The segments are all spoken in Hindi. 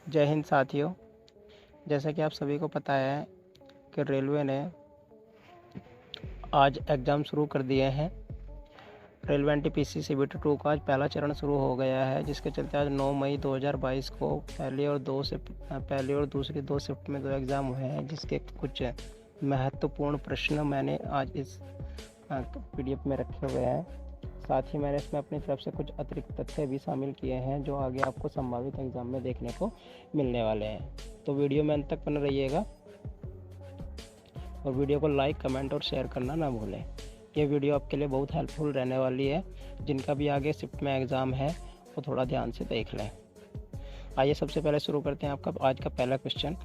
जय हिंद साथियों। जैसा कि आप सभी को पता है कि रेलवे ने आज एग्ज़ाम शुरू कर दिए हैं। रेलवे एनटीपीसी सीबीटी 2 का आज पहला चरण शुरू हो गया है, जिसके चलते आज 9 मई 2022 को पहली और दूसरी 2 शिफ्ट में 2 एग्ज़ाम हुए हैं, जिसके कुछ महत्वपूर्ण प्रश्न मैंने आज इस पीडीएफ में रखे हुए हैं। साथ ही मैंने इसमें अपनी तरफ से कुछ अतिरिक्त तथ्य भी शामिल किए हैं, जो आगे आपको संभावित एग्ज़ाम में देखने को मिलने वाले हैं। तो वीडियो में अंत तक बने रहिएगा और वीडियो को लाइक, कमेंट और शेयर करना ना भूलें। ये वीडियो आपके लिए बहुत हेल्पफुल रहने वाली है। जिनका भी आगे शिफ्ट में एग्ज़ाम है वो थोड़ा ध्यान से देख लें। आइए सबसे पहले शुरू करते हैं आपका आज का पहला क्वेश्चन।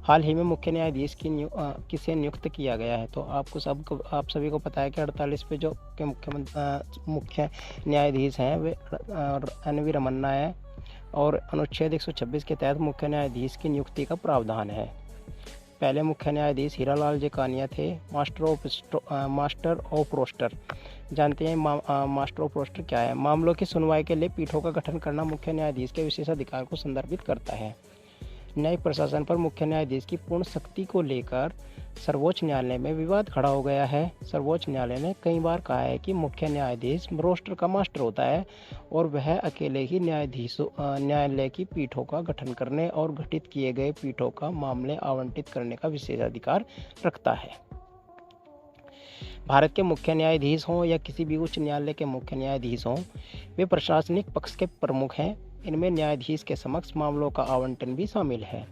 हाल ही में मुख्य न्यायाधीश किसे नियुक्त किया गया है? तो आप सभी को पता है कि 48 पे जो के मुख्य न्यायाधीश हैं वे NV रमन्ना है और अनुच्छेद 126 के तहत मुख्य न्यायाधीश की नियुक्ति का प्रावधान है। पहले मुख्य न्यायाधीश हीरालाल जेकानिया थे, मास्टर ऑफ रोस्टर। जानते हैं मास्टर ऑफ रोस्टर क्या है? मामलों की सुनवाई के लिए पीठों का गठन करना मुख्य न्यायाधीश के विशेषाधिकार को संदर्भित करता है। न्यायिक प्रशासन पर मुख्य न्यायाधीश की पूर्ण शक्ति को लेकर सर्वोच्च न्यायालय में विवाद खड़ा हो गया है। सर्वोच्च न्यायालय ने कई बार कहा है कि मुख्य न्यायाधीश रोस्टर का मास्टर होता है और वह अकेले ही न्यायालय की पीठों का गठन करने और गठित किए गए पीठों का मामले आवंटित करने का विशेषाधिकार रखता है। भारत के मुख्य न्यायाधीश हों या किसी भी उच्च न्यायालय के मुख्य न्यायाधीश हों, वे प्रशासनिक पक्ष के प्रमुख हैं। इनमें न्यायाधीश के समक्ष मामलों का आवंटन भी शामिल है।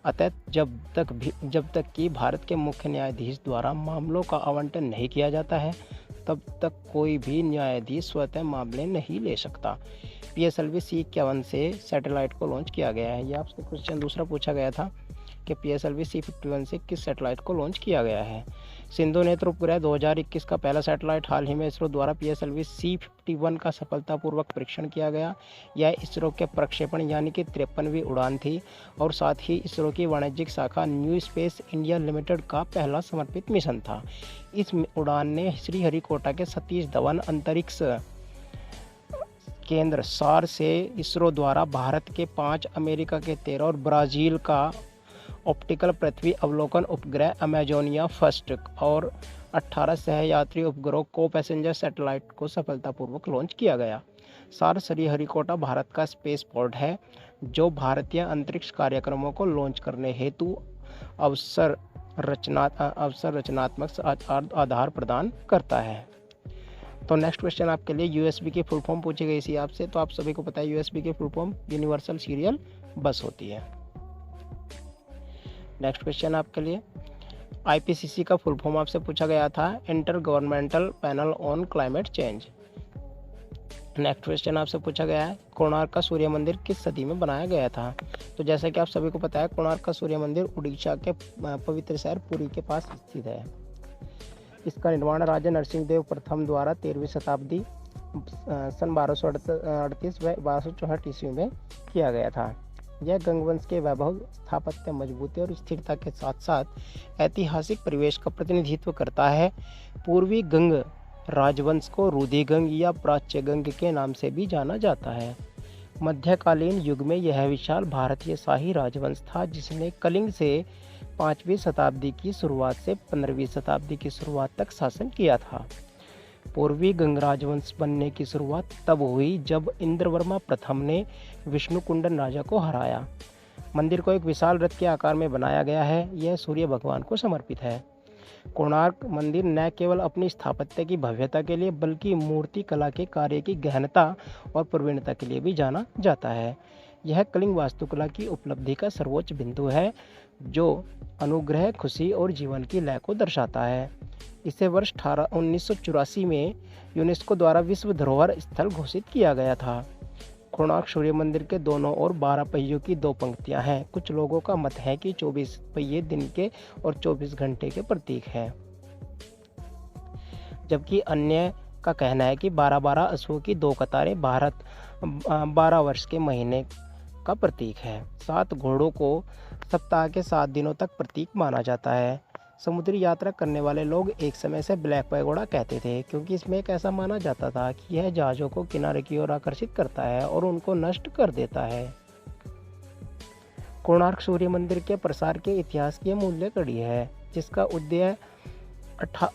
अतः जब तक कि भारत के मुख्य न्यायाधीश द्वारा मामलों का आवंटन नहीं किया जाता है, तब तक कोई भी न्यायाधीश स्वतः मामले नहीं ले सकता। PSLV C51 से सैटेलाइट को लॉन्च किया गया है। यह आपसे क्वेश्चन दूसरा पूछा गया था कि PSLV C51 से किस सैटेलाइट को लॉन्च किया गया है? सिंधु नेत्र उपग्रह 2021 का पहला सैटेलाइट हाल ही में इसरो द्वारा PSLV C51 का सफलतापूर्वक परीक्षण किया गया। यह इसरो के प्रक्षेपण यानी कि 53वीं उड़ान थी और साथ ही इसरो की वाणिज्यिक शाखा न्यू स्पेस इंडिया लिमिटेड का पहला समर्पित मिशन था। इस उड़ान ने श्रीहरिकोटा के सतीश धवन अंतरिक्ष केंद्र SAR से इसरो द्वारा भारत के 5, अमेरिका के 13 और ब्राज़ील का ऑप्टिकल पृथ्वी अवलोकन उपग्रह अमेजोनिया फर्स्ट और 18 सहयात्री उपग्रहों को पैसेंजर सैटेलाइट को सफलतापूर्वक लॉन्च किया गया। SAR श्रीहरिकोटा भारत का स्पेस पोर्ट है, जो भारतीय अंतरिक्ष कार्यक्रमों को लॉन्च करने हेतु अवसर रचनात्मक आधार प्रदान करता है। तो नेक्स्ट क्वेश्चन आपके लिए USB की फुल फॉर्म पूछी गई थी आपसे। तो आप सभी को पता है USB की फुल फॉर्म यूनिवर्सल सीरियल बस होती है। नेक्स्ट क्वेश्चन आपके लिए IPCC का फुल फॉर्म आपसे पूछा गया था, inter governmental panel on climate change. Next question आपसे पूछा गया है, कोणार्क का सूर्य मंदिर किस सदी में बनाया गया था? तो जैसा कि आप सभी को पता है, कोणार्क का सूर्य मंदिर उड़ीसा के पवित्र शहर पुरी के पास स्थित है। इसका निर्माण राजा नरसिंह देव प्रथम द्वारा 13वीं शताब्दी सन 1238 व 1264 ईस्वी में किया गया था। यह गंगवंश के वैभव, स्थापत्य मजबूती और स्थिरता के साथ साथ ऐतिहासिक परिवेश का प्रतिनिधित्व करता है। पूर्वी गंग राजवंश को रूधिगंग या प्राच्य गंग के नाम से भी जाना जाता है। मध्यकालीन युग में यह विशाल भारतीय शाही राजवंश था, जिसने कलिंग से 5वीं शताब्दी की शुरुआत से 15वीं शताब्दी की शुरुआत तक शासन किया था। पूर्वी गंग राजवंश बनने की शुरुआत तब हुई जब इंद्रवर्मा प्रथम ने विष्णुकुंडन राजा को हराया। मंदिर को एक विशाल रथ के आकार में बनाया गया है। यह सूर्य भगवान को समर्पित है। कोणार्क मंदिर न केवल अपनी स्थापत्य की भव्यता के लिए बल्कि मूर्ति कला के कार्य की गहनता और प्रवीणता के लिए भी जाना जाता है। यह कलिंग वास्तुकला की उपलब्धि का सर्वोच्च बिंदु है, जो अनुग्रह, खुशी और जीवन की लय को दर्शाता है। इसे वर्ष 1984 में यूनेस्को द्वारा विश्व धरोहर स्थल घोषित किया गया था। कोणार्क सूर्य मंदिर के दोनों ओर 12 पहियों की 2 पंक्तियां हैं। कुछ लोगों का मत है कि 24 पहिए दिन के और 24 घंटे के प्रतीक हैं, जबकि अन्य का कहना है कि 12-12 अश्वों की 2 कतारें 12 वर्ष के महीने का प्रतीक है। 7 घोड़ों को सप्ताह के 7 दिनों तक प्रतीक माना जाता है। समुद्री यात्रा करने वाले लोग एक समय से ब्लैक पैगोडा कहते थे, क्योंकि इसमें एक ऐसा माना जाता था कि यह जहाज़ों को किनारे की ओर आकर्षित करता है और उनको नष्ट कर देता है। कोणार्क सूर्य मंदिर के प्रसार के इतिहास की मूल्य कड़ी है, जिसका उदय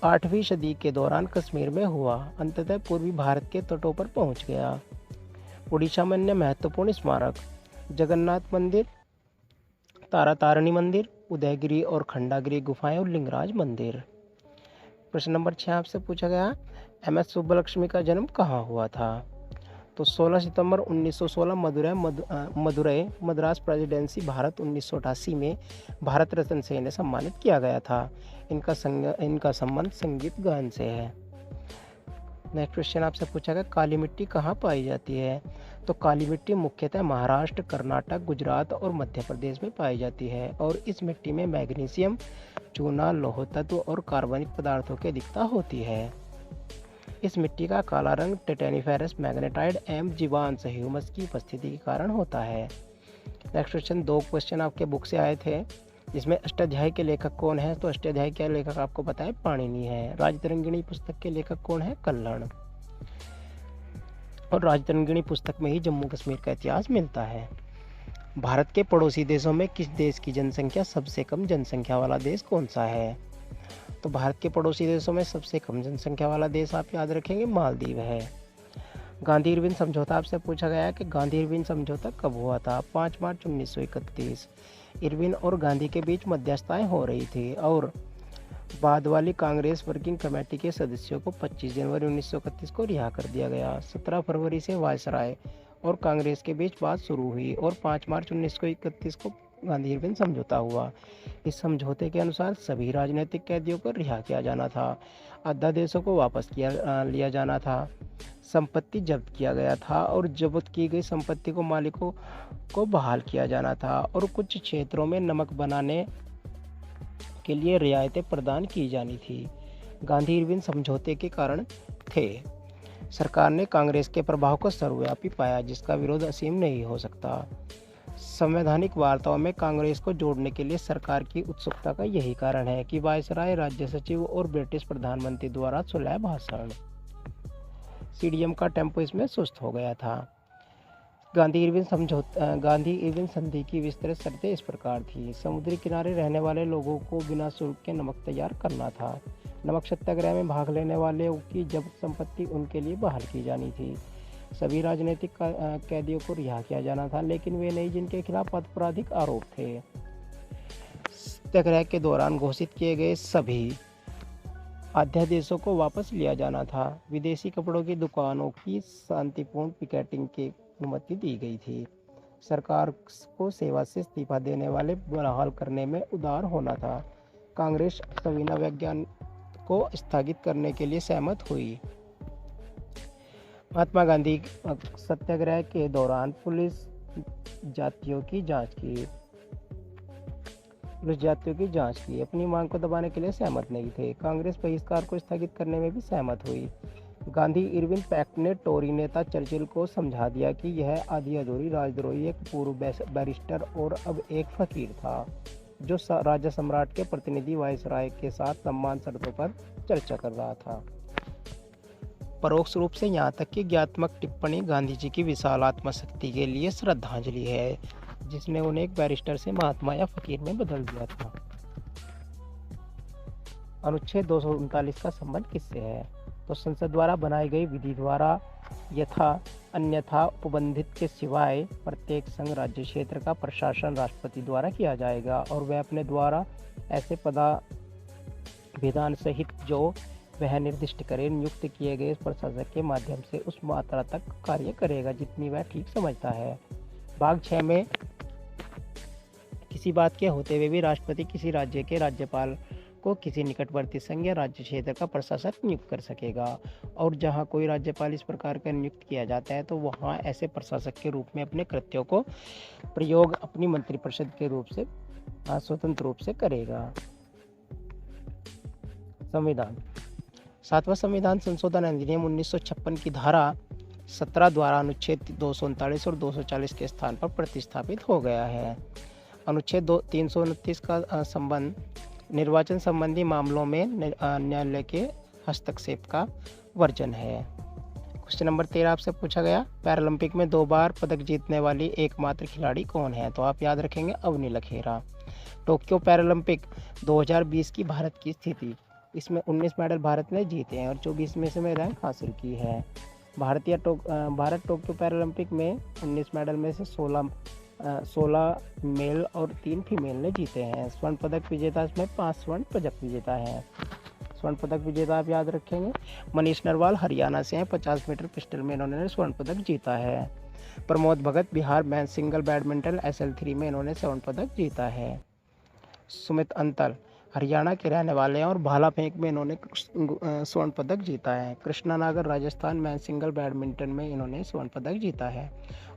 8वीं सदी के दौरान कश्मीर में हुआ, अंततः पूर्वी भारत के तटों पर पहुंच गया। उड़ीसा में अन्य महत्वपूर्ण स्मारक: जगन्नाथ मंदिर, तारातारिणी मंदिर, उदयगिरी और खंडागिरी गुफाएं और लिंगराज मंदिर। प्रश्न नंबर 6 आपसे पूछा गया, एम.एस. सुब्बलक्ष्मी का जन्म कहाँ हुआ था? तो 16 सितंबर 1916 मदुरै मद्रास प्रेसिडेंसी भारत 1988 में भारत रत्न से इन्हें सम्मानित किया गया था। इनका संबंध संगीत गायन से है। नेक्स्ट क्वेश्चन आपसे पूछा गया, काली मिट्टी कहाँ पाई जाती है? तो काली मिट्टी मुख्यतः महाराष्ट्र, कर्नाटक, गुजरात और मध्य प्रदेश में पाई जाती है और इस मिट्टी में मैग्नीशियम, चूना, लौह तत्व और कार्बनिक पदार्थों की अधिकता होती है। इस मिट्टी का काला रंग टिटेनिफेरस मैग्नेटाइट एवं जीवांश ह्यूमस की उपस्थिति के कारण होता है। नेक्स्ट क्वेश्चन, 2 क्वेश्चन आपके बुक से आए थे, जिसमें अष्टाध्यायी के लेखक कौन है? तो अष्टाध्यायी के लेखक आपको पता है पाणिनि है। राजतरंगिणी पुस्तक के लेखक कौन है? कल्हण। और राजतरंगिणी पुस्तक में ही जम्मू कश्मीर का इतिहास मिलता है। भारत के पड़ोसी देशों में किस देश की जनसंख्या सबसे कम जनसंख्या वाला देश कौन सा है? तो भारत के पड़ोसी देशों में सबसे कम जनसंख्या वाला देश आप याद रखेंगे मालदीव है। गांधी इरविन समझौता आपसे पूछा गया है कि गांधी इरविन समझौता कब हुआ था? 5 मार्च 1931। इरविन और गांधी के बीच मध्यस्थताएं हो रही थी और बाद वाली कांग्रेस वर्किंग कमेटी के सदस्यों को 25 जनवरी 1931 को रिहा कर दिया गया। 17 फरवरी से वायसराय और कांग्रेस के बीच बात शुरू हुई और 5 मार्च 1931 को गांधी इरविन समझौता हुआ। इस समझौते के अनुसार सभी राजनीतिक कैदियों को रिहा किया जाना था, अध्यादेशों को वापस लिया जाना था, संपत्ति जब्त किया गया था और जब्त की गई संपत्ति को मालिकों को बहाल किया जाना था और कुछ क्षेत्रों में नमक बनाने के लिए रियायतें प्रदान की जानी थी। गांधी इरविन समझौते के कारण थे। सरकार ने कांग्रेस के प्रभाव को सर्वव्यापी पाया, जिसका विरोध असीम नहीं हो सकता। संवैधानिक वार्ताओं में कांग्रेस को जोड़ने के लिए सरकार की उत्सुकता का यही कारण है कि वायसराय, राज्य सचिव और ब्रिटिश प्रधानमंत्री द्वारा सुलह भाषण, सीडीएम का टेम्पो इसमें सुस्त हो गया था। गांधी इरविन संधि की विस्तृत शर्तें इस प्रकार थी। समुद्री किनारे रहने वाले लोगों को बिना शुल्क के नमक तैयार करना था। नमक सत्याग्रह में भाग लेने वालों की जब्त संपत्ति उनके लिए बहाल की जानी थी। सभी राजनीतिक कैदियों को रिहा किया जाना था, लेकिन वे नहीं जिनके खिलाफ आपराधिक आरोप थे। सत्याग्रह के दौरान घोषित किए गए सभी अध्यादेशों को वापस लिया जाना था। विदेशी कपड़ों की दुकानों की शांतिपूर्ण पिकेटिंग की अनुमति दी गई थी। सरकार को सेवा से इस्तीफा देने वाले बहाल करने में उदार होना था। कांग्रेस सविना विज्ञान को स्थगित करने के लिए सहमत हुई। महात्मा गांधी सत्याग्रह के दौरान पुलिस जातियों की जांच की अपनी मांग को दबाने के लिए सहमत नहीं थे। कांग्रेस बहिष्कार को स्थगित करने में भी सहमत हुई। गांधी इरविन पैक्ट ने टोरी नेता चर्चिल को समझा दिया कि यह आधी अधूरी राजद्रोही एक पूर्व बैरिस्टर और अब एक फकीर था, जो राजा सम्राट के प्रतिनिधि वायसराय के साथ समान शर्तों पर चर्चा कर रहा था। परोक्ष रूप से यहाँ तक कि ज्ञात्मक टिप्पणी गांधी जी की विशाल आत्मशक्ति के लिए श्रद्धांजलि है, जिसने उन्हें एक बैरिस्टर से महात्मा या फकीर में बदल दिया था। अनुच्छेद 239 का संबंध किससे है? तो संसद द्वारा बनाई गई विधि द्वारा यथा अन्यथा उपबंधित के सिवाय प्रत्येक संघ राज्य क्षेत्र का प्रशासन राष्ट्रपति द्वारा किया जाएगा और वह अपने द्वारा ऐसे विधान सहित जो वह निर्दिष्ट करे नियुक्त किए गए प्रशासक के माध्यम से उस मात्रा तक कार्य करेगा जितनी वह ठीक समझता है। भाग 6 में किसी बात के होते हुए भी राष्ट्रपति किसी राज्य के राज्यपाल को किसी निकटवर्ती संघ या राज्य क्षेत्र का प्रशासक नियुक्त कर सकेगा और जहां कोई राज्यपाल इस प्रकार का नियुक्त किया जाता है तो वहां ऐसे प्रशासक के रूप में अपने कृत्यों को प्रयोग अपनी मंत्रिपरिषद के रूप से स्वतंत्र रूप से करेगा। संविधान 7वां संविधान संशोधन अधिनियम 1956 की धारा 17 द्वारा अनुच्छेद 239 और 240 के स्थान पर प्रतिस्थापित हो गया है। अनुच्छेद 329 का संबंध निर्वाचन संबंधी मामलों में न्यायालय के हस्तक्षेप का वर्जन है। क्वेश्चन नंबर 13 आपसे पूछा गया, पैरालंपिक में 2 बार पदक जीतने वाली एकमात्र खिलाड़ी कौन है? तो आप याद रखेंगे अवनी लखेरा। टोक्यो पैरालंपिक 2020 की भारत की स्थिति, इसमें 19 मेडल भारत ने जीते हैं और 24 में से में रैंक हासिल की है। भारत टोक्यो पैरालंपिक में 19 मेडल में से 16 मेल और 3 फीमेल ने जीते हैं। स्वर्ण पदक विजेता इसमें 5 स्वर्ण पदक विजेता है। स्वर्ण पदक विजेता आप याद रखेंगे मनीष नरवाल हरियाणा से हैं, 50 मीटर पिस्टल में इन्होंने स्वर्ण पदक जीता है। Pramod Bhagat Bihar men's single badminton SL3 में इन्होंने स्वर्ण पदक जीता है। सुमित अंतल हरियाणा के रहने वाले हैं और भाला फेंक में इन्होंने स्वर्ण पदक जीता है। कृष्णा नागर राजस्थान मेंस सिंगल बैडमिंटन में इन्होंने स्वर्ण पदक जीता है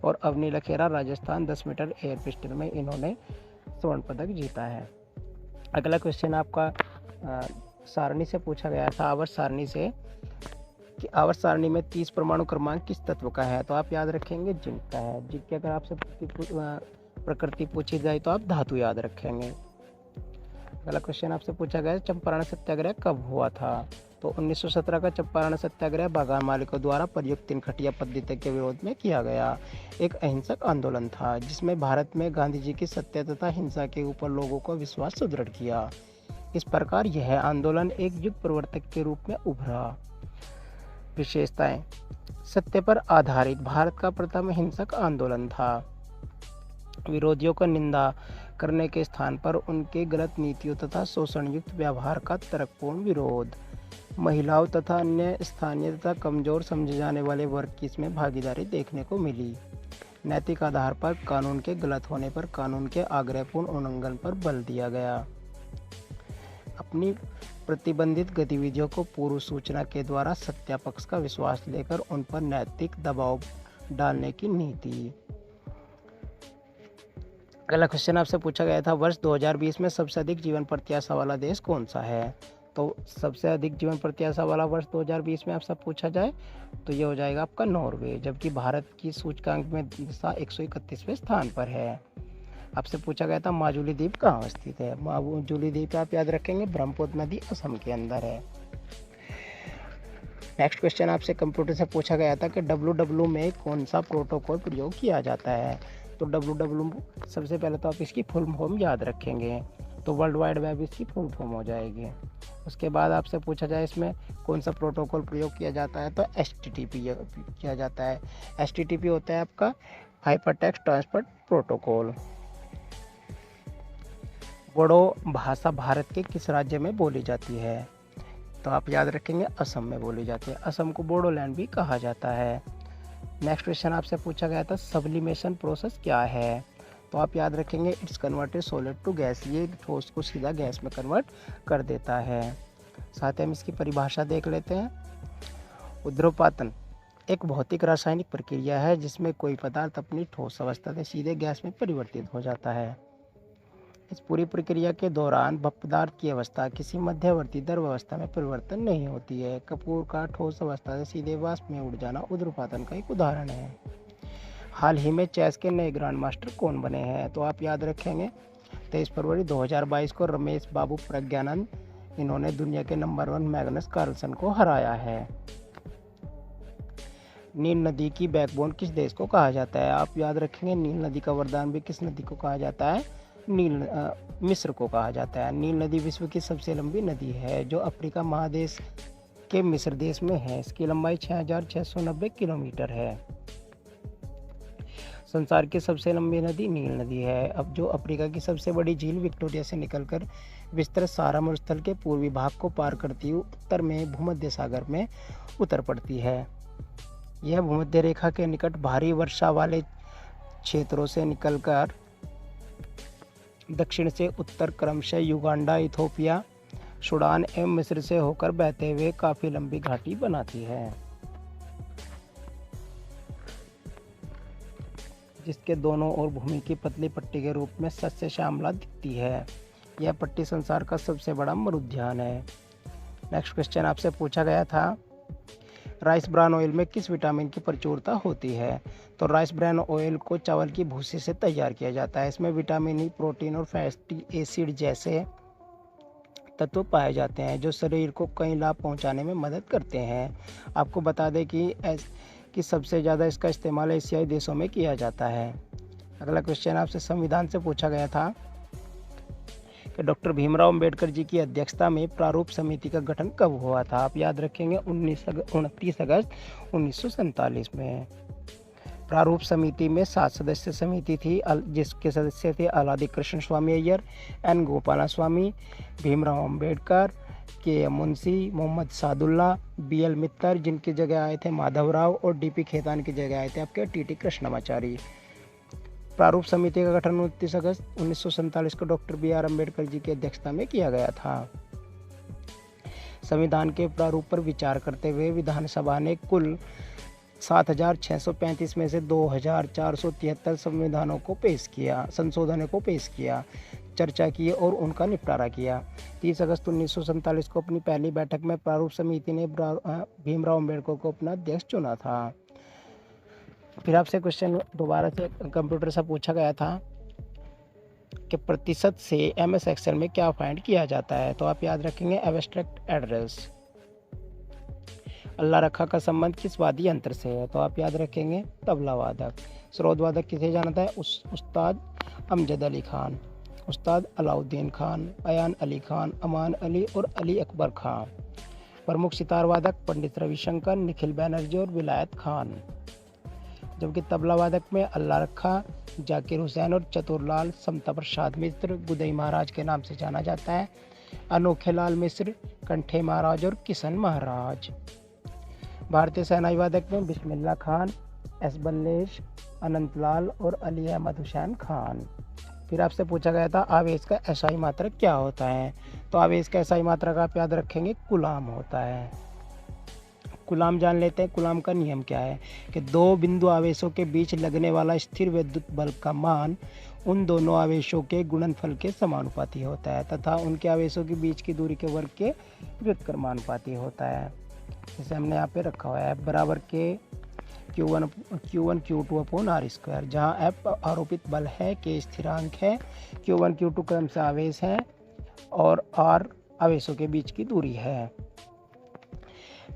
और Avani Lekhara Rajasthan 10 metre air pistol में इन्होंने स्वर्ण पदक जीता है। अगला क्वेश्चन आपका सारणी से पूछा गया था, आवर्त सारणी से, कि आवर्त सारणी में 30 परमाणु क्रमांक किस तत्व का है? तो आप याद रखेंगे जिंक का है। जिंक की अगर आपसे प्रकृति पूछी जाए तो आप धातु याद रखेंगे। अगला क्वेश्चन आपसे पूछा गया, चंपारण सत्याग्रह कब हुआ था? तो 1917 का चंपारण सत्याग्रह बागान मालिकों द्वारा प्रयुक्त 3 खटिया पद्धति के विरोध में किया गया एक अहिंसक आंदोलन था, जिसमें भारत में गांधी जी की सत्य तथा हिंसा के ऊपर लोगों को विश्वास सुदृढ़ किया। इस प्रकार यह आंदोलन एक युग प्रवर्तक के रूप में उभरा। विशेषताएं, सत्य पर आधारित भारत का प्रथम हिंसक आंदोलन था। विरोधियों को निंदा करने के स्थान पर उनके गलत नीतियों तथा शोषणयुक्त व्यवहार का तर्कपूर्ण विरोध। महिलाओं तथा अन्य स्थानीय तथा कमजोर समझे जाने वाले वर्ग की इसमें भागीदारी देखने को मिली। नैतिक आधार पर कानून के गलत होने पर कानून के आग्रहपूर्ण उल्लंघन पर बल दिया गया। अपनी प्रतिबंधित गतिविधियों को पूर्व सूचना के द्वारा सत्तापक्ष का विश्वास लेकर उन पर नैतिक दबाव डालने की नीति। अगला क्वेश्चन आपसे पूछा गया था, वर्ष 2020 में सबसे अधिक जीवन प्रत्याशा वाला देश कौन सा है? तो सबसे अधिक जीवन प्रत्याशा वाला वर्ष 2020 में आपसे पूछा जाए तो ये हो जाएगा आपका नॉर्वे, जबकि भारत की सूचकांक में दिशा 131वें स्थान पर है। आपसे पूछा गया था माजुली द्वीप कहाँ स्थित है? माजुली द्वीप आप याद रखेंगे ब्रह्मपुत्र नदी असम के अंदर है। नेक्स्ट क्वेश्चन आपसे कंप्यूटर से पूछा गया था कि WW में कौन सा प्रोटोकॉल प्रयोग किया जाता है? तो WW सबसे पहले तो आप इसकी फुल फॉर्म याद रखेंगे, तो वर्ल्ड वाइड वेब इसकी फुल फॉर्म हो जाएगी। उसके बाद आपसे पूछा जाए इसमें कौन सा प्रोटोकॉल प्रयोग किया जाता है, तो HTTP किया जाता है। HTTP होता है आपका hyper text transfer protocol. Bodo भाषा भारत के किस राज्य में बोली जाती है? तो आप याद रखेंगे असम में बोली जाती है। असम को बोडोलैंड भी कहा जाता है। नेक्स्ट क्वेश्चन आपसे पूछा गया था सब्लिमेशन प्रोसेस क्या है? तो आप याद रखेंगे it's converted solid to gas, ये ठोस को सीधा गैस में कन्वर्ट कर देता है। साथ ही हम इसकी परिभाषा देख लेते हैं। ऊर्ध्वपातन एक भौतिक रासायनिक प्रक्रिया है जिसमें कोई पदार्थ अपनी ठोस अवस्था से सीधे गैस में परिवर्तित हो जाता है। इस पूरी प्रक्रिया के दौरान पदार्थ की अवस्था किसी मध्यवर्ती द्रव अवस्था में परिवर्तन नहीं होती है। कपूर का ठोस अवस्था से सीधे वाष्प में उड़ जाना ऊर्ध्वपातन का एक उदाहरण है। हाल ही में चेस के नए ग्रैंड मास्टर कौन बने हैं? तो आप याद रखेंगे 23 फरवरी 2022 को रमेश बाबू प्रज्ञानंद, इन्होंने दुनिया के नंबर 1 मैग्नस कार्लसन को हराया है। नील नदी की बैकबोन किस देश को कहा जाता है? आप याद रखेंगे नील नदी का वरदान भी किस नदी को कहा जाता है? मिस्र को कहा जाता है। नील नदी विश्व की सबसे लंबी नदी है जो अफ्रीका महादेश के मिस्र देश में है। इसकी लंबाई 6690 किलोमीटर है। संसार की सबसे लंबी नदी नील नदी है। अब जो अफ्रीका की सबसे बड़ी झील विक्टोरिया से निकलकर विस्तृत सहारा मरुस्थल के पूर्वी भाग को पार करती हुई उत्तर में भूमध्य सागर में उतर पड़ती है। यह भूमध्य रेखा के निकट भारी वर्षा वाले क्षेत्रों से निकलकर दक्षिण से उत्तर क्रमशः युगांडा, इथोपिया, सूडान एवं मिस्र से होकर बहते हुए काफी लंबी घाटी बनाती है, जिसके दोनों ओर भूमि की पतली पट्टी के रूप में सस्य श्यामला दिखती है। यह पट्टी संसार का सबसे बड़ा मरुद्यान है। नेक्स्ट क्वेश्चन आपसे पूछा गया था राइस ब्रान ऑयल में किस विटामिन की प्रचुरता होती है? तो राइस ब्रान ऑयल को चावल की भूसी से तैयार किया जाता है। इसमें विटामिन ई, प्रोटीन और फैटी एसिड जैसे तत्व पाए जाते हैं जो शरीर को कई लाभ पहुंचाने में मदद करते हैं। आपको बता दें कि सबसे ज़्यादा इसका इस्तेमाल एशियाई देशों में किया जाता है। अगला क्वेश्चन आपसे संविधान से पूछा गया था कि डॉक्टर भीमराव अंबेडकर जी की अध्यक्षता में प्रारूप समिति का गठन कब हुआ था। आप याद रखेंगे 29 अगस्त 1947 में। प्रारूप समिति में 7 सदस्य समिति थी जिसके सदस्य थे Alladi Krishna Swami Ayyar, N Gopala Swami, Bhimrao Ambedkar, K M Munshi, Mohammad Saadulla, B L Mitter, जिनकी जगह आए थे माधवराव, और डी पी खेतान की जगह आए थे आपके टी टी कृष्णमाचारी। प्रारूप समिति का गठन 29 अगस्त 1947 को doctor B are Ambedkar ji की अध्यक्षता में किया गया था। संविधान के प्रारूप पर विचार करते हुए विधानसभा ने कुल 7,635 में से 2,473 संशोधनों को पेश किया, चर्चा की और उनका निपटारा किया। 30 अगस्त 1947 को अपनी पहली बैठक में प्रारूप समिति ने भीमराव अम्बेडकर को अपना अध्यक्ष चुना था। फिर आपसे क्वेश्चन दोबारा से कंप्यूटर से पूछा गया था कि प्रतिशत से एमएस एक्सेल में क्या फाइंड किया जाता है। तो आप याद रखेंगे एब्स्ट्रैक्ट एड्रेस। अल्लाह रखा का संबंध किस वादी यंत्र से है। तो आप याद रखेंगे तबला वादक। स्रोत वादक किसे जानता है। उस्ताद अमजद अली खान, उस्ताद अलाउद्दीन खान, अयान अली खान, अमान अली और अली अकबर खान। प्रमुख सितार वादक पंडित रविशंकर, निखिल बैनर्जी और विलायत खान। जबकि तबला वादक में अल्लाह रखा, जाकिर हुसैन और चतुरलाल, समता प्रसाद मिश्र, गुदई महाराज के नाम से जाना जाता है, अनोखे लाल मिश्र, कंठे महाराज और किशन महाराज। भारतीय सेनाई वादक में बिस्मिल्लाह खान, एस बल्लेश, अनंतलाल और अली अहमद हुसैन खान। फिर आपसे पूछा गया था आवेश का एसआई मात्रक क्या होता है। तो आवेश का एसआई मात्रक आप याद रखेंगे कूलाम होता है। कूलाम जान लेते हैं। कूलाम का नियम क्या है कि दो बिंदु आवेशों के बीच लगने वाला स्थिर विद्युत बल का मान उन दोनों आवेशों के गुणनफल के समानुपाती होता है तथा उनके आवेशों के बीच की दूरी के वर्ग के व्युत्क्रमानुपाती होता है। जैसे हमने यहाँ पे रखा हुआ है बराबर के Q1 Q2 upon R square, जहाँ F आरोपित बल है, K स्थिरांक है, Q1 Q2 क्रम से आवेश है और R आवेशों के बीच की दूरी है।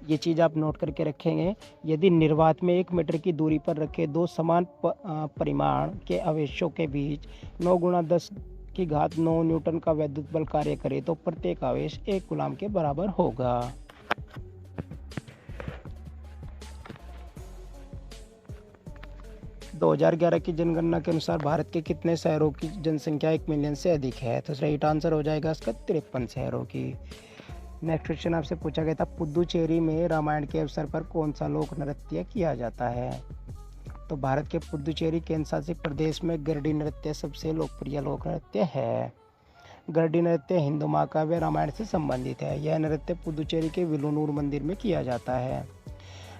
ये चीज़ आप नोट करके रखेंगे। यदि निर्वात में 1 मीटर की दूरी पर रखे दो समान परिमाण के आवेशों के बीच 9 × 10⁹ न्यूटन का वैद्युत बल कार्य करे तो प्रत्येक आवेश 1 कूलाम के बराबर होगा। 2011 की जनगणना के अनुसार भारत के कितने शहरों की जनसंख्या 1 मिलियन से अधिक है। तो सही आंसर हो जाएगा इसका 53 शहरों की। नेक्स्ट क्वेश्चन आपसे पूछा गया था पुदुचेरी में रामायण के अवसर पर कौन सा लोक नृत्य किया जाता है। तो भारत के पुदुचेरी केंद्र शासित प्रदेश में गरडी नृत्य सबसे लोकप्रिय लोक नृत्य है। गरडी नृत्य हिंदू महाकाव्य रामायण से संबंधित है। यह नृत्य पुदुचेरी के विलुनूर मंदिर में किया जाता है।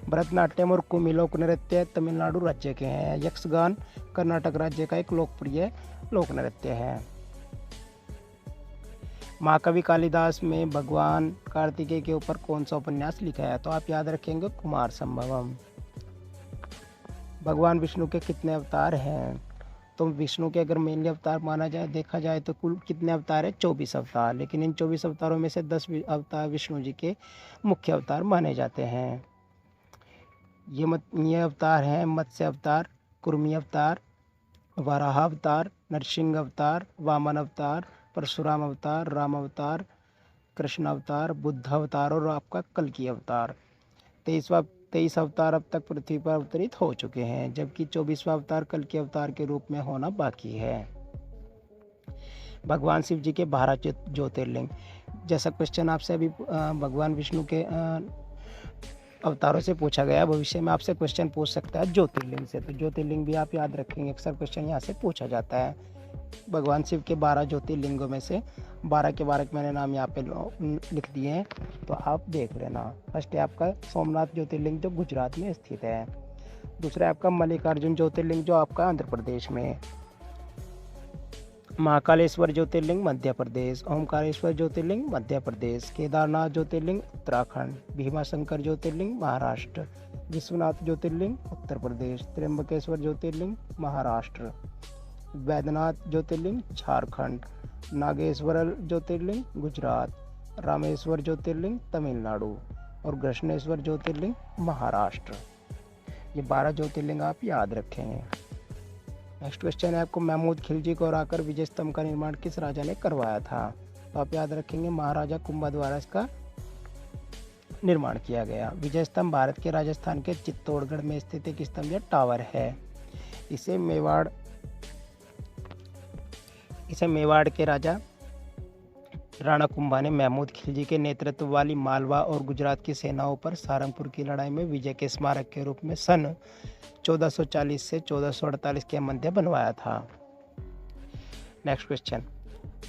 भरतनाट्यम और कुमी लोक नृत्य तमिलनाडु राज्य के हैं। यक्षगान कर्नाटक राज्य का एक लोकप्रिय लोक नृत्य है। महाकवि कालिदास में भगवान कार्तिकेय के ऊपर कौन सा उपन्यास लिखा है। तो आप याद रखेंगे कुमार संभवम। भगवान विष्णु के कितने अवतार हैं। तो विष्णु के अगर मेनली अवतार माना जाए देखा जाए तो कुल कितने अवतार है 24 अवतार, लेकिन इन 24 अवतारों में से 10 अवतार विष्णु जी के मुख्य अवतार माने जाते हैं। ये अवतार हैं मत्स्य अवतार, कुर्मी अवतार, वराह अवतार, नरसिंह अवतार, वामन अवतार, परशुराम अवतार, राम अवतार, कृष्ण अवतार, बुद्ध अवतार और आपका कल्कि अवतार। 23 अवतार अब तक पृथ्वी पर अवतरित हो चुके हैं, जबकि 24वां अवतार कल्कि अवतार के रूप में होना बाकी है। भगवान शिव जी के 12 ज्योतिर्लिंग। जैसा क्वेश्चन आपसे अभी भगवान विष्णु के अवतारों से पूछा गया, भविष्य में आपसे क्वेश्चन पूछ सकता है ज्योतिर्लिंग से। तो ज्योतिर्लिंग भी आप याद रखेंगे, अक्सर क्वेश्चन यहाँ से पूछा जाता है। भगवान शिव के 12 ज्योतिर्लिंगों में से 12 के 12 मैंने नाम यहाँ पे लिख दिए हैं, तो आप देख लेना। फर्स्ट है आपका सोमनाथ ज्योतिर्लिंग जो गुजरात में स्थित है। दूसरा है आपका मल्लिकार्जुन ज्योतिर्लिंग जो आपका आंध्र प्रदेश में है। महाकालेश्वर ज्योतिर्लिंग मध्य प्रदेश, ओमकारेश्वर ज्योतिर्लिंग मध्य प्रदेश, केदारनाथ ज्योतिर्लिंग उत्तराखंड, भीमाशंकर ज्योतिर्लिंग महाराष्ट्र, विश्वनाथ ज्योतिर्लिंग उत्तर प्रदेश, त्र्यंबकेश्वर ज्योतिर्लिंग महाराष्ट्र, वैद्यनाथ ज्योतिर्लिंग झारखंड, नागेश्वर ज्योतिर्लिंग गुजरात, रामेश्वर ज्योतिर्लिंग तमिलनाडु और घृष्णेश्वर ज्योतिर्लिंग महाराष्ट्र। ये 12 ज्योतिर्लिंग आप याद रखेंगे। नेक्स्ट क्वेश्चन है आपको, महमूद खिलजी को हराकर विजय स्तंभ का निर्माण किस राजा ने करवाया था? तो आप याद रखेंगे महाराजा कुंभा द्वारा इसका निर्माण किया गया। विजय स्तंभ भारत के राजस्थान के चित्तौड़गढ़ में स्थित एक स्तंभ या टावर है। इसे मेवाड़ के राजा राणा कुंभा ने महमूद खिलजी के नेतृत्व वाली मालवा और गुजरात की सेनाओं पर सारंगपुर की लड़ाई में विजय के स्मारक के रूप में सन 1440 से 1448 के मध्य बनवाया था। नेक्स्ट क्वेश्चन,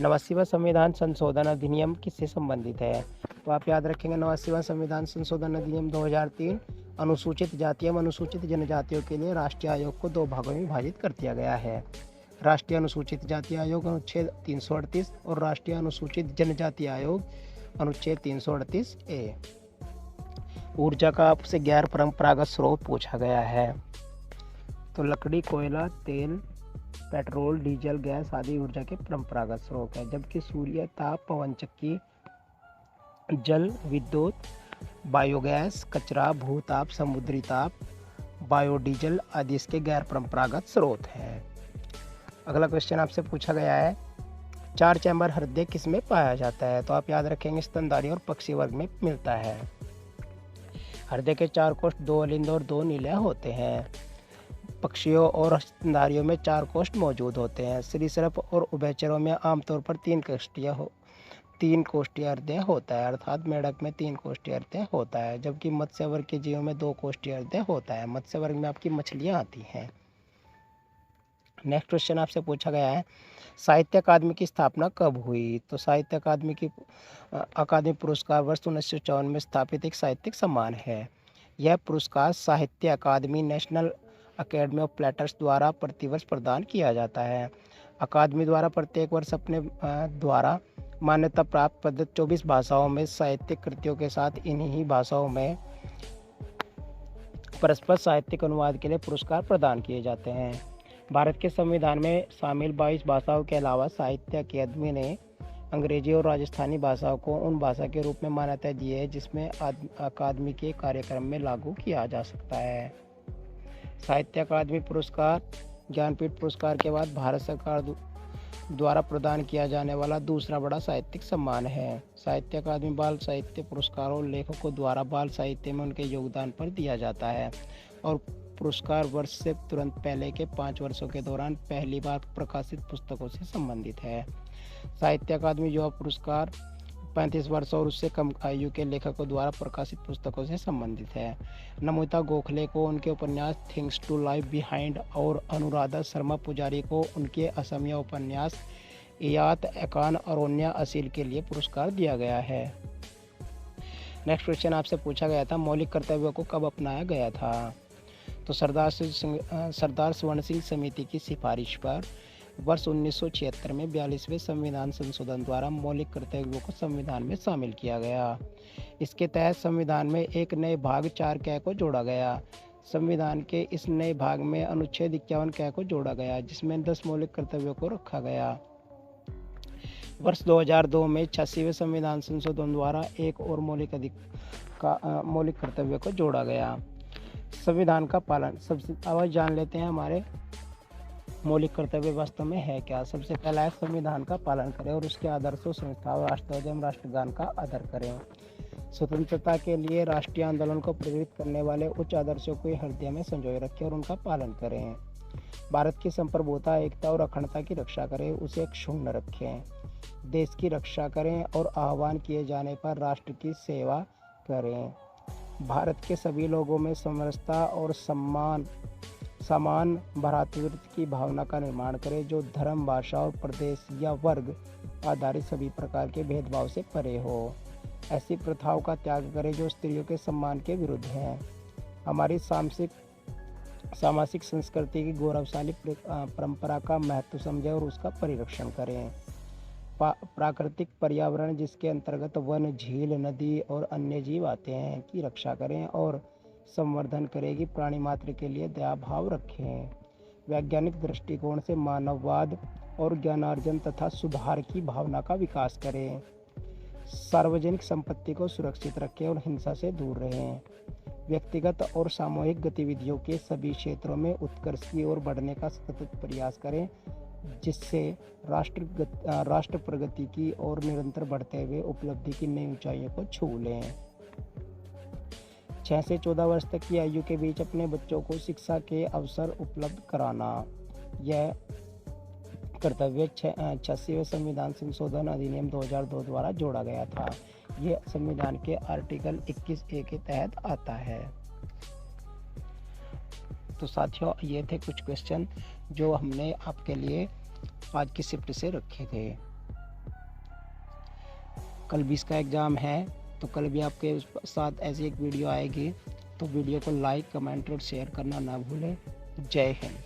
89वां संविधान संशोधन अधिनियम किससे संबंधित है? तो आप याद रखेंगे 89वां संविधान संशोधन अधिनियम 2003 अनुसूचित जाति एवं अनुसूचित जनजातियों के लिए राष्ट्रीय आयोग को 2 भागों में विभाजित कर दिया गया है। राष्ट्रीय अनुसूचित जाति आयोग अनुच्छेद 338 और राष्ट्रीय अनुसूचित जनजाति आयोग अनुच्छेद 338 ए। ऊर्जा का आपसे गैर परंपरागत स्रोत पूछा गया है। तो लकड़ी, कोयला, तेल, पेट्रोल, डीजल, गैस आदि ऊर्जा के परंपरागत स्रोत है, जबकि सूर्य ताप, पवन चक्की, जल विद्युत, बायोगैस, कचरा, भूताप, समुद्री ताप, बायोडीजल आदि इसके गैर परंपरागत स्रोत हैं। अगला क्वेश्चन आपसे पूछा गया है, 4 चैम्बर हृदय किसमें पाया जाता है? तो आप याद रखेंगे स्तनधारी और पक्षी वर्ग में मिलता है। हृदय के 4 कोष्ठ, 2 अलिंद और 2 निलय होते हैं। पक्षियों और स्तनधारियों में 4 कोष्ठ मौजूद होते हैं। सरीसृप और उभयचरों में आमतौर पर 3 कोष्ठीय हृदय होता है, अर्थात मेढक में 3 कोष्ठीय हृदय होता है, जबकि मत्स्य वर्ग के जीवों में 2 कोष्ठीय हृदय होता है। मत्स्य वर्ग में आपकी मछलियाँ आती हैं। नेक्स्ट क्वेश्चन आपसे पूछा गया है, साहित्य अकादमी की स्थापना कब हुई? तो साहित्य अकादमी पुरस्कार वर्ष 1954 में स्थापित एक साहित्यिक सम्मान है। यह पुरस्कार साहित्य अकादमी, नेशनल अकेडमी ऑफ लेटर्स द्वारा प्रतिवर्ष प्रदान किया जाता है। अकादमी द्वारा प्रत्येक वर्ष अपने द्वारा मान्यता प्राप्त 24 भाषाओं में साहित्यिक कृतियों के साथ इन्हीं भाषाओं में परस्पर साहित्यिक अनुवाद के लिए पुरस्कार प्रदान किए जाते हैं। भारत के संविधान में शामिल 22 भाषाओं के अलावा साहित्य अकादमी ने अंग्रेजी और राजस्थानी भाषाओं को उन भाषा के रूप में मान्यता दी है जिसमें अकादमी के कार्यक्रम में लागू किया जा सकता है। साहित्य अकादमी पुरस्कार ज्ञानपीठ पुरस्कार के बाद भारत सरकार द्वारा प्रदान किया जाने वाला दूसरा बड़ा साहित्यिक सम्मान है। साहित्य अकादमी बाल साहित्य पुरस्कारों लेखकों द्वारा बाल साहित्य में उनके योगदान पर दिया जाता है और पुरस्कार वर्ष से तुरंत पहले के 5 वर्षों के दौरान पहली बार प्रकाशित पुस्तकों से संबंधित है। साहित्य अकादमी युवा पुरस्कार 35 वर्ष और उससे कम आयु के लेखकों द्वारा प्रकाशित पुस्तकों से संबंधित है। नमिता गोखले को उनके उपन्यास थिंग्स टू लाइव बिहाइंड और अनुराधा शर्मा पुजारी को उनके असमिया उपन्यास इयात एकान अरोन्या असील के लिए पुरस्कार दिया गया है। नेक्स्ट क्वेश्चन आपसे पूछा गया था, मौलिक कर्तव्यों को कब अपनाया गया था? तो सरदार स्वर्ण सिंह समिति की सिफारिश पर वर्ष 1976 में 42वें संविधान संशोधन द्वारा मौलिक कर्तव्यों को संविधान में शामिल किया गया। इसके तहत संविधान में एक नए भाग 4 क को जोड़ा गया। संविधान के इस नए भाग में अनुच्छेद 51 क को जोड़ा गया, जिसमें 10 मौलिक कर्तव्यों को रखा गया। वर्ष 2002 में 86वें संविधान संशोधन द्वारा एक और मौलिक कर्तव्य को जोड़ा गया। संविधान का पालन, सबसे आवाज जान लेते हैं हमारे मौलिक कर्तव्य वास्तव में है क्या। सबसे पहला है संविधान का पालन करें और उसके आदर्शों, संस्थाओं, राष्ट्रध्वज एवं राष्ट्रगान का आदर करें। स्वतंत्रता के लिए राष्ट्रीय आंदोलन को प्रेरित करने वाले उच्च आदर्शों को हृदय में संजोए रखें और उनका पालन करें। भारत की संप्रभुता, एकता और अखंडता की रक्षा करें, उसे क्षुण्ण रखें। देश की रक्षा करें और आह्वान किए जाने पर राष्ट्र की सेवा करें। भारत के सभी लोगों में समरसता और समान भ्रातृत्व की भावना का निर्माण करें, जो धर्म, भाषा और प्रदेश या वर्ग आधारित सभी प्रकार के भेदभाव से परे हो। ऐसी प्रथाओं का त्याग करें जो स्त्रियों के सम्मान के विरुद्ध हैं। हमारी सामाजिक संस्कृति की गौरवशाली परंपरा का महत्व समझें और उसका परिरक्षण करें। प्राकृतिक पर्यावरण, जिसके अंतर्गत वन, झील, नदी और अन्य जीव आते हैं, की रक्षा करें और संवर्धन करें कि प्राणी मात्र के लिए दया भाव रखें। वैज्ञानिक दृष्टिकोण से मानववाद और ज्ञानार्जन तथा सुधार की भावना का विकास करें। सार्वजनिक संपत्ति को सुरक्षित रखें और हिंसा से दूर रहें। व्यक्तिगत और सामूहिक गतिविधियों के सभी क्षेत्रों में उत्कर्ष की ओर बढ़ने का सतत प्रयास करें, जिससे राष्ट्र प्रगति की और निरंतर बढ़ते हुए उपलब्धि की नई ऊंचाइयों को छू लें। 6 से 14 वर्ष तक की आयु के बीच अपने बच्चों को शिक्षा के अवसर उपलब्ध कराना, यह कर्तव्य 86वें संविधान संशोधन अधिनियम 2002 द्वारा जोड़ा गया था। यह संविधान के आर्टिकल 21A के तहत आता है। तो साथियों, ये थे कुछ क्वेश्चन जो हमने आपके लिए आज की शिफ्ट से रखे थे। कल 20 का एग्ज़ाम है, तो कल भी आपके साथ ऐसी एक वीडियो आएगी। तो वीडियो को लाइक, कमेंट और शेयर करना ना भूलें। जय हिंद।